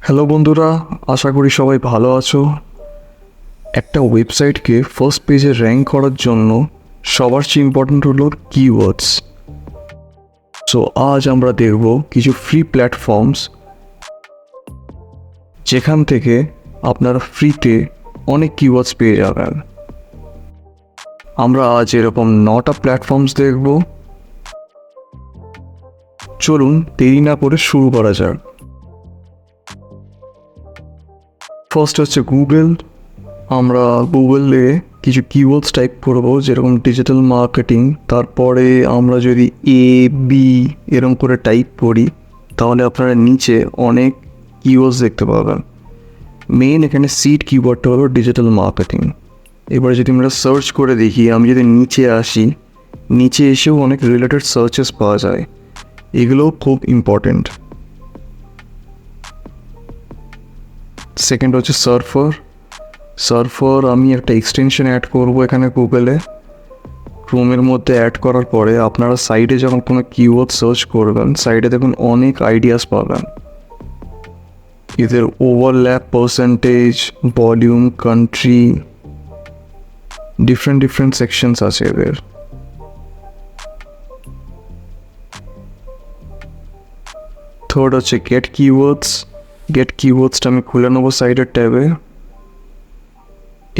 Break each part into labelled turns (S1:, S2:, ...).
S1: Hello বন্ধুরা, আশা করি সবাই ভালো আছো। একটা ওয়েবসাইটকে ফার্স্ট পেজে র্যাঙ্ক করার জন্য সবার চেয়ে ইম্পর্ট্যান্ট হলো কিওয়ার্ডস। সো আজ আমরা দেখব কিছু ফ্রি প্ল্যাটফর্মস যেখান থেকে আপনারা ফ্রিতে অনেক কিওয়ার্ডস পেয়ে যাবেন। আমরা আজ এরকম 9টা প্ল্যাটফর্মস দেখব। চলুন দেরি না করে শুরু করা যাক। ফার্স্ট হচ্ছে গুগল। আমরা গুগলে কিছু কিওয়ার্ডস টাইপ করব, যেরকম ডিজিটাল মার্কেটিং। তারপরে আমরা যদি বি এরকম করে টাইপ করি তাহলে আপনারা নিচে অনেক কিওয়ার্ডস দেখতে পাবেন। মেইন এখানে সিড কিওয়ার্ডটা হলো ডিজিটাল মার্কেটিং। এবারে যদি আমরা সার্চ করে দেখি, আমি যদি নিচে আসি, নিচে এসেও অনেক রিলেটেড সার্চেস পাওয়া যায়। এগুলোও খুব ইম্পর্টেন্ট। সেকেন্ড হচ্ছে সার্ফার। আমি একটা এক্সটেনশন অ্যাড করব এখানে গুগলে। ক্রোমের মধ্যে অ্যাড করার পরে আপনারা সাইডে যখন কোনো কিওয়ার্ড সার্চ করবেন, সাইডে দেখুন অনেক আইডিয়াস পাবেন। এদের overlap, percentage, volume, country, different sections আছে এদের। থার্ড হচ্ছে গেট কিওয়ার্ডসটা আমি খুলে নেবো সাইডের ট্যাবে।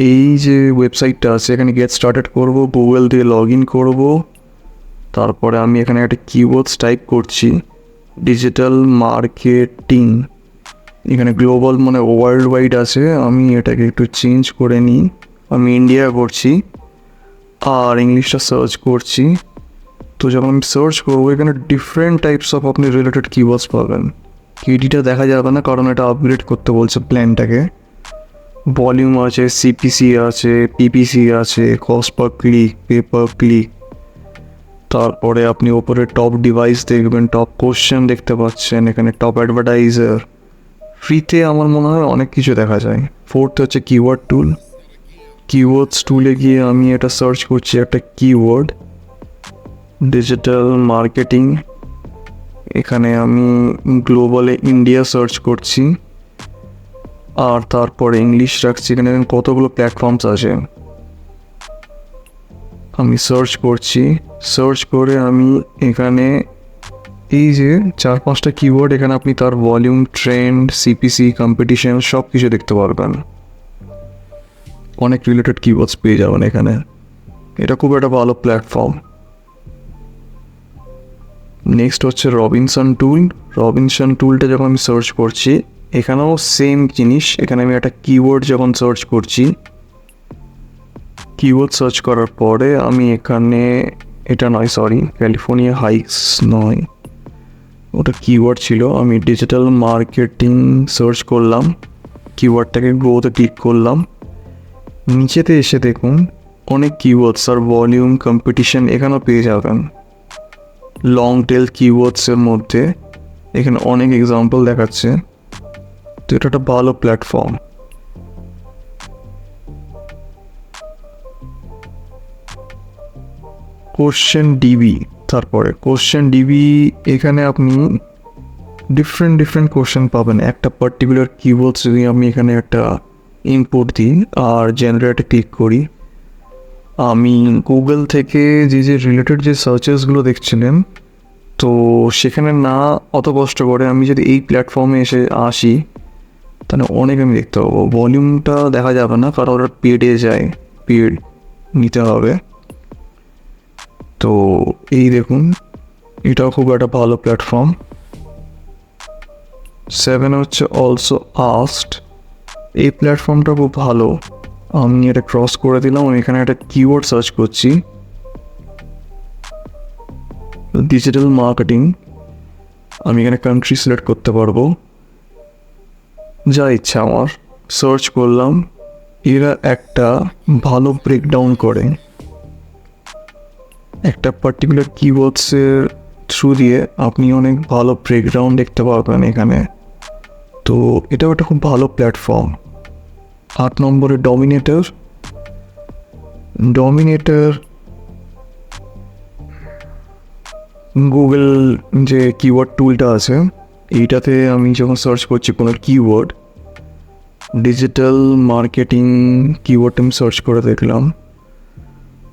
S1: এই যে ওয়েবসাইটটা আছে, এখানে গেট স্টার্টেড করব, গুগল দিয়ে লগ ইন করবো। তারপরে আমি এখানে একটা কিওয়ার্ডস টাইপ করছি, ডিজিটাল মার্কেটিং। এখানে গ্লোবাল মানে ওয়ার্ল্ড ওয়াইড আছে, আমি এটাকে একটু চেঞ্জ করে নিই। আমি ইন্ডিয়া করছি আর ইংলিশটা সার্চ করছি। তো যখন আমি সার্চ করবো, এখানে ডিফারেন্ট টাইপস অফ আপনি রিলেটেড কিওয়ার্ডস পাবেন। কিডিটা দেখা যাবে না কারণ এটা আপগ্রেড করতে বলছে প্ল্যানটাকে। ভলিউম আছে, সিপিসি আছে, পিপিসি আছে, cost per click, pay per click. তারপরে আপনি ওপরে টপ ডিভাইস দেখবেন, টপ কোশ্চেন দেখতে পাচ্ছেন, এখানে টপ অ্যাডভার্টাইজার। ফ্রিতে আমার মনে হয় অনেক কিছু দেখা যায়। ফোর্থ হচ্ছে কিওয়ার্ডস টুলে গিয়ে আমি এটা সার্চ করছি একটা কিওয়ার্ড, ডিজিটাল মার্কেটিং। এখানে আমি গ্লোবালে ইন্ডিয়া সার্চ করছি আর তারপরে ইংলিশ রাখছি। এখানে কতগুলো প্ল্যাটফর্মস আছে, আমি সার্চ করে আমি এখানে এই যে 4-5টা কিওয়ার্ড, এখানে আপনি তার ভলিউম, ট্রেন্ড, সিপিসি, কম্পিটিশন সব কিছু দেখতে পারবেন। অনেক রিলেটেড কিওয়ার্ডস পেয়ে যাবেন এখানে। এটা খুব একটা ভালো প্ল্যাটফর্ম। নেক্সট হচ্ছে রবিনসন টুলটা যখন আমি সার্চ করছি, এখানেও সেম জিনিস। এখানে আমি একটা কিওয়ার্ড যখন সার্চ করছি, কিওয়ার্ড সার্চ করার পরে আমি এখানে ক্যালিফোর্নিয়া হাইকস নয়, ওটা কিওয়ার্ড ছিল। আমি ডিজিটাল মার্কেটিং সার্চ করলাম, কিওয়ার্ডটাকে গ্রোতে ক্লিক করলাম। নিচেতে এসে দেখুন অনেক কিওয়ার্ডস আর ভলিউম, কম্পিটিশন এখানেও পেয়ে যাবেন। লং টেল কিওয়ার্ডসের মধ্যে এখানে অনেক এক্সাম্পল দেখাচ্ছে। তো এটা একটা ভালো প্ল্যাটফর্ম। কোশ্চেন ডিবি, এখানে আপনি ডিফারেন্ট কোশ্চেন পাবেন। একটা পার্টিকুলার কিওয়ার্ডস যদি আমি এখানে একটা ইনপুট দিই আর জেনারেটে ক্লিক করি, আমি গুগল থেকে যে রিলেটেড যে সার্চেসগুলো দেখছিলেন, তো সেখানে না অত কষ্ট করে আমি যদি এই প্ল্যাটফর্মে এসে আসি তাহলে অনেক আমি দেখতে পাবো। ভলিউমটা দেখা যাবে না কারণ ওরা পেডে যায়, পেড নিতে হবে। তো এই দেখুন, এটাও খুব একটা ভালো প্ল্যাটফর্ম। 7 হচ্ছে অলসো আস্কড। এই প্ল্যাটফর্মটা খুব ভালো। আমি এটা ক্রস করে দিলাম, আমি এখানে একটা কিওয়ার্ড সার্চ করছি, ডিজিটাল মার্কেটিং। আমি এখানে কান্ট্রি সিলেক্ট করতে পারবো, যা ইচ্ছা আমার। সার্চ করলাম, এরা একটা ভালো ব্রেকডাউন করে একটা পার্টিকুলার কিওয়ার্ডসের থ্রু দিয়ে আপনি অনেক ভালো ব্রেকডাউন দেখতে পারবেন এখানে। তো এটাও একটা খুব ভালো প্ল্যাটফর্ম। 8 নম্বরে ডমিনেটর। গুগল যে কিওয়ার্ড টুলটা আছে এইটাতে আমি যখন সার্চ করছি কোনো কিওয়ার্ড, ডিজিটাল মার্কেটিং কিওয়ার্ড আমি সার্চ করে দেখলাম।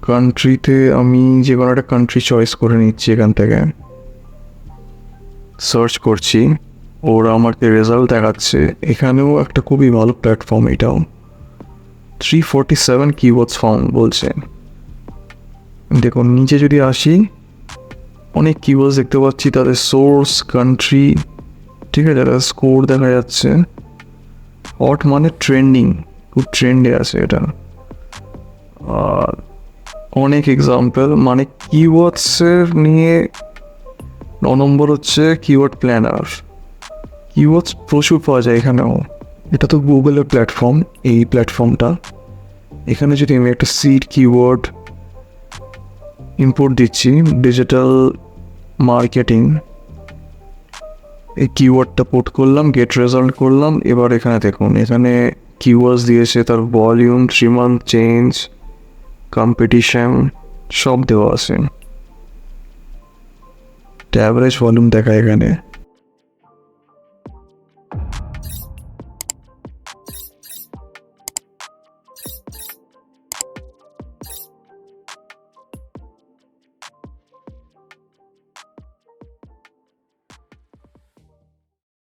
S1: কান্ট্রিতে আমি যে কোনো একটা কান্ট্রি চয়েস করে নিচ্ছি, এখান থেকে সার্চ করছি, ওরা আমাকে রেজাল্ট দেখাচ্ছে। এখানেও একটা খুবই ভালো প্ল্যাটফর্ম, এটাও 347 কিওয়ার্ডস ফাউন্ড বলছে। দেখুন নিচে যদি আসি, অনেক কিওয়ার্ডস দেখতে পাচ্ছি, তাদের সোর্স, কান্ট্রি, ঠিক আছে, তাদের স্কোর দেখা যাচ্ছে। হট মানে ট্রেন্ডিং, খুব ট্রেন্ডে আছে এটা। আর অনেক এক্সাম্পল, মানে কিওয়ার্ডসের নিয়ে 9 নম্বর হচ্ছে কিওয়ার্ড প্ল্যানার। কিওয়ার্ডস প্রচুর পাওয়া যায় এখানেও। এটা তো গুগলের প্ল্যাটফর্ম, এই প্ল্যাটফর্মটা। এখানে যদি আমি একটা সিড কিওয়ার্ড ইম্পোর্ট দিচ্ছি, ডিজিটাল মার্কেটিং, এই কিওয়ার্ডটা পোর্ট করলাম, গেট রেজাল্ট করলাম। এবার এখানে দেখুন, এখানে কিওয়ার্ডস দিয়েছে, তার ভলিউম, 3 month চেঞ্জ, কম্পিটিশন সব দেওয়া আছে। অ্যাভারেজ ভলিউম দেখা এখানে।